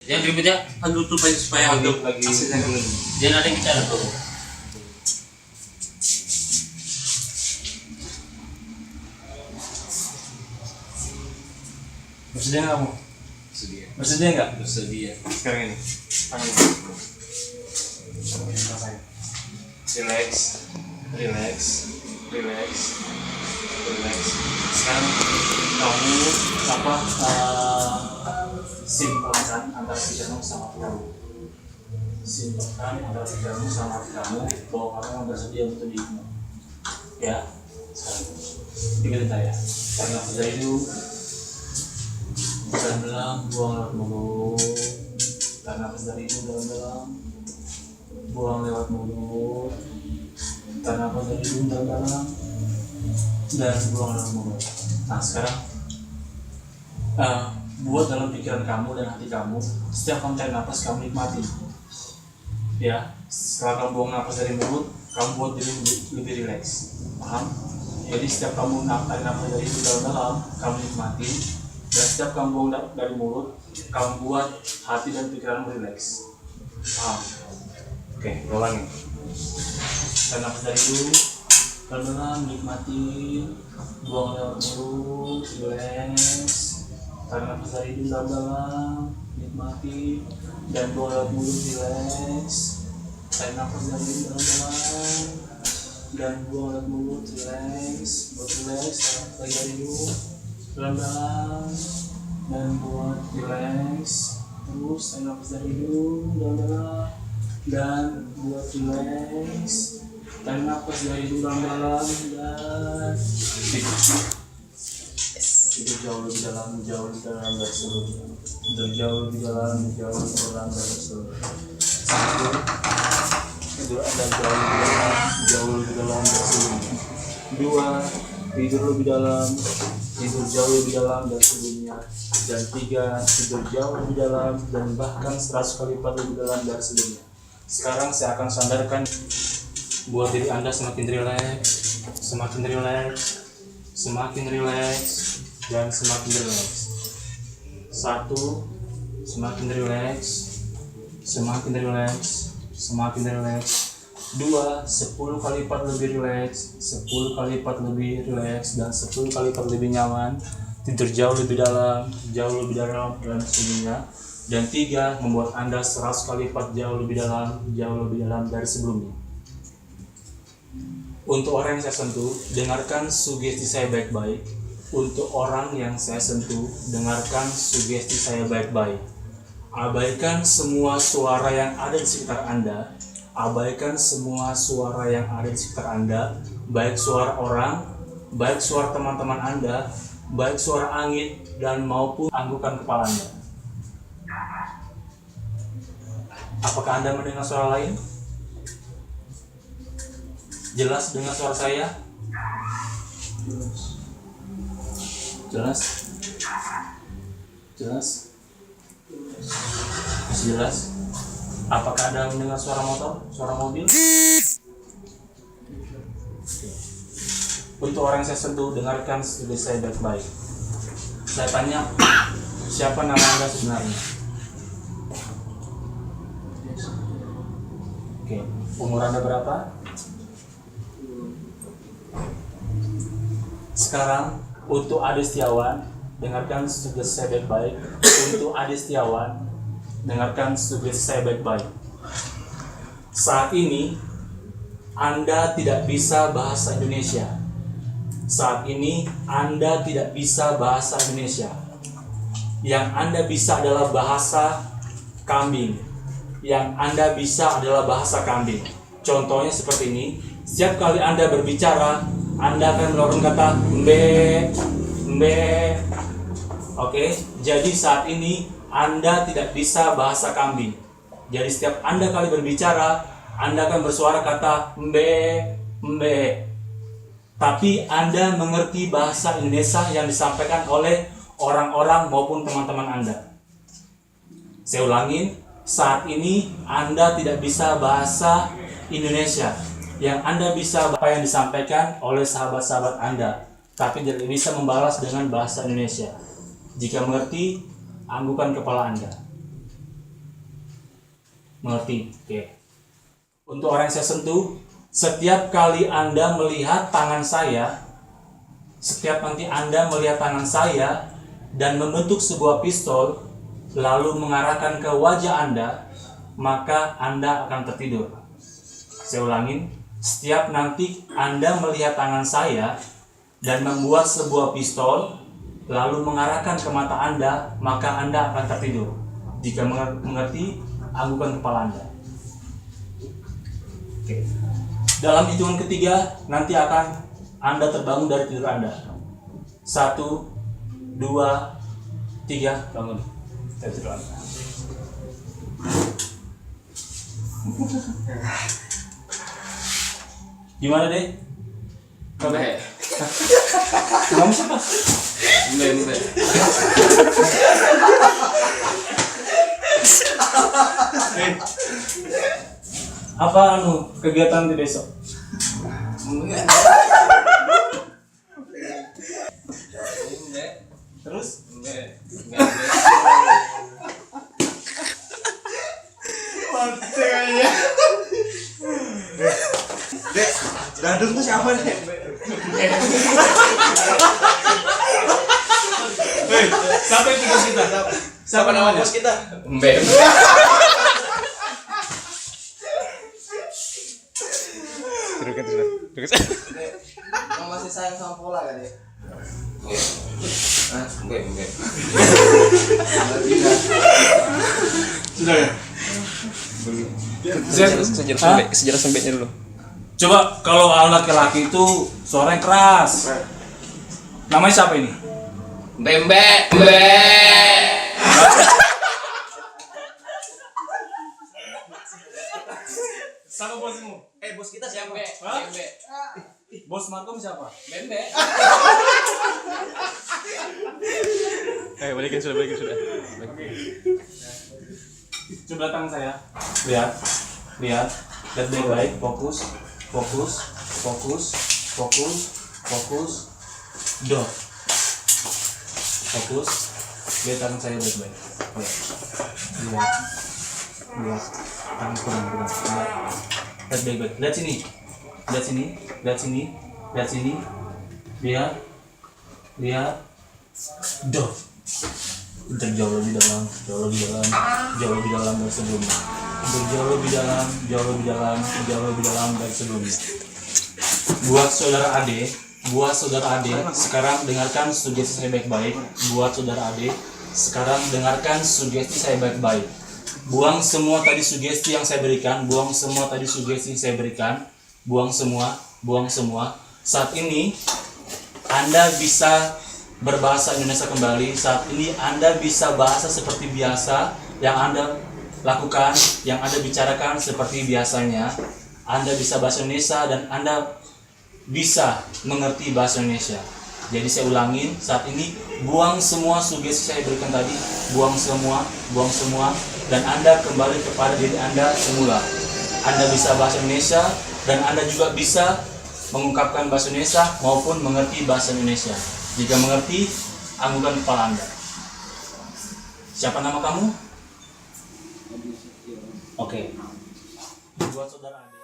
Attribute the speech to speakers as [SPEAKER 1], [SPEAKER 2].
[SPEAKER 1] Yang berikutnya
[SPEAKER 2] Aduh tuh supaya untuk
[SPEAKER 3] lagi
[SPEAKER 1] jangan ada yang bicara tuh.
[SPEAKER 3] bersedia nggak kamu?
[SPEAKER 2] sedia.
[SPEAKER 3] Bersedia nggak?
[SPEAKER 2] Bersedia.
[SPEAKER 3] Sekarang ini tangan rasain. Relax, relax, relax, relax. Sekarang kamu simpelkan antara pikiranmu sama pikiranmu. Simpelkan antara pikiranmu sama pikiranmu bahwa kamu bersedia untuk diikut. Ya, sekarang ikutin saya. Karena sudah itu dalam-dalam buang lewat mulut. Tarik nafas dari hidung dalam-dalam, buang lewat mulut. Tarik nafas dari hidung dalam-dalam dan buang lewat mulut. Nah sekarang buat dalam pikiran kamu dan hati kamu, setiap kamu tarik nafas kamu nikmati. Ya, setelah kamu buang nafas dari mulut, kamu buat diri lebih rileks. Paham? Jadi setiap kamu tarik nafas dari hidung dalam-dalam, kamu nikmati. Dan setiap kamu buang dari mulut, kamu buat hati dan pikiranmu rileks. Paham? Oke, ulangi. Tarik nafas dari hidung dalam-dalam, nikmati. Buang lewat mulut, rileks. Tarik nafas dari hidung dalam-dalam, nikmati. Dan buang lewat mulut, rileks. Tarik nafas dari hidung dalam-dalam dan buang lewat mulut, rileks. Buat rileks, tarik nafas dari hidung dalam-dalam dan buat rileks. Terus tarik nafas dari hidung dalam-dalam dan buat rileks. Tarik nafas dari hidung dalam-dalam dan hidup jauh lebih dalam dari sebelumnya. Hidup jauh lebih dalam dari sebelumnya. Satu, tidur Anda jauh lebih dalam dari sebelumnya. Dua, tidur lebih dalam, tidur jauh lebih dalam dari sebelumnya. Dan tiga, tidur jauh lebih dalam dan bahkan 100 kali lipat lebih dalam dari sebelumnya. Sekarang saya akan sandarkan buat diri Anda semakin rileks, semakin rileks, semakin rileks, dan semakin rileks. Satu, semakin rileks, semakin rileks, semakin rileks. Dua, 10 kali lipat lebih rileks, 10 kali lipat lebih rileks, dan 10 kali lipat lebih nyaman. Tidur jauh lebih dalam dan sebelumnya. Dan tiga, membuat Anda 100 kali lipat jauh lebih dalam dari sebelumnya. Untuk orang yang saya sentuh, dengarkan sugesti saya baik-baik. Untuk orang yang saya sentuh, dengarkan sugesti saya baik-baik. Abaikan semua suara yang ada di sekitar Anda. Abaikan semua suara yang ada di sekitar Anda, baik suara orang, baik suara teman-teman Anda, baik suara angin, dan maupun anggukan kepala Anda. Apakah Anda mendengar suara lain? Jelas dengan suara saya? Jelas? Jelas? Masih jelas? Apakah Anda mendengar suara motor, suara mobil? Untuk orang yang saya sentuh, dengarkan studi saya baik-baik. Saya tanya, siapa nama Anda sebenarnya? Oke, umur Anda berapa? Sekarang, untuk Ade Setiawan, dengarkan studi saya baik-baik. Untuk Ade Setiawan, dengarkan sugesti saya baik-baik. Saat ini Anda tidak bisa bahasa Indonesia. Saat ini Anda tidak bisa bahasa Indonesia. Yang Anda bisa adalah bahasa kambing. Yang Anda bisa adalah bahasa kambing. Contohnya seperti ini. Setiap kali Anda berbicara, Anda akan mengeluarkan kata mbe, mbe. Oke, jadi saat ini Anda tidak bisa bahasa kambing. Jadi setiap Anda kali berbicara, Anda akan bersuara kata mbe, mbe. Tapi Anda mengerti bahasa Indonesia yang disampaikan oleh orang-orang maupun teman-teman Anda. Saya ulangin, saat ini Anda tidak bisa bahasa Indonesia. Yang Anda bisa apa yang disampaikan oleh sahabat-sahabat Anda, tapi tidak bisa membalas dengan bahasa Indonesia. Jika mengerti, anggukan kepala Anda. Mengerti? Oke. Untuk orang yang saya sentuh, setiap kali Anda melihat tangan saya, setiap nanti Anda melihat tangan saya dan membentuk sebuah pistol, lalu mengarahkan ke wajah Anda, maka Anda akan tertidur. Saya ulangin, setiap nanti Anda melihat tangan saya dan membuat sebuah pistol, lalu mengarahkan ke mata Anda, maka Anda akan tertidur. Jika mengerti, anggukkan kepala Anda. Oke. Dalam hitungan ketiga, nanti akan Anda terbangun dari tidur Anda. 1, 2, 3, bangun dari tidur Anda. Gimana deh?
[SPEAKER 2] Mbe.
[SPEAKER 3] Kamu siapa?
[SPEAKER 2] Mbe.
[SPEAKER 3] Apa kegiatan di besok?
[SPEAKER 2] Mbe.
[SPEAKER 3] Terus?
[SPEAKER 2] Mbe.
[SPEAKER 4] Dek, Dadung tuh siapa nih?
[SPEAKER 3] Hei, siapa itu bos kita? Siapa namanya?
[SPEAKER 4] Bos kita?
[SPEAKER 2] Mbe.
[SPEAKER 4] Yang masih sayang sama Pola kan ya?
[SPEAKER 2] Mbe.
[SPEAKER 3] Sudah ya?
[SPEAKER 5] Sejarah sembeknya dulu.
[SPEAKER 3] Coba kalau anak laki-laki itu suaranya keras. Namanya siapa ini?
[SPEAKER 2] Mbe.
[SPEAKER 3] Siapa bosmu?
[SPEAKER 4] Bos kita siapa?
[SPEAKER 3] Hah? Bos Markom siapa?
[SPEAKER 2] Mbe.
[SPEAKER 5] Balikin sudah.
[SPEAKER 3] Coba tangan saya. Lihat. Lihat baik-baik. Fokus. Dot. Fokus. Lihat tangan saya baik-baik. Lihat. Tangan kurang. Lihat baik-baik. Lihat sini. Lihat. Dot. Jauh lebih dalam dari sebelumnya. Jauh lebih dalam dari sebelumnya. Buat saudara Ade, sekarang dengarkan sugesti saya baik-baik. Buang semua tadi sugesti yang saya berikan. Buang semua. Saat ini Anda bisa berbahasa Indonesia kembali. Saat ini Anda bisa bahasa seperti biasa. Yang Anda lakukan, yang Anda bicarakan seperti biasanya. Anda bisa bahasa Indonesia dan Anda bisa mengerti bahasa Indonesia. Jadi saya ulangin, saat ini buang semua sugesti saya berikan tadi. Buang semua. Dan Anda kembali kepada diri Anda semula. Anda bisa bahasa Indonesia dan Anda juga bisa mengungkapkan bahasa Indonesia maupun mengerti bahasa Indonesia. Jika mengerti, anggukkan kepala Anda. Siapa nama kamu? Oke. Buat saudara Ade.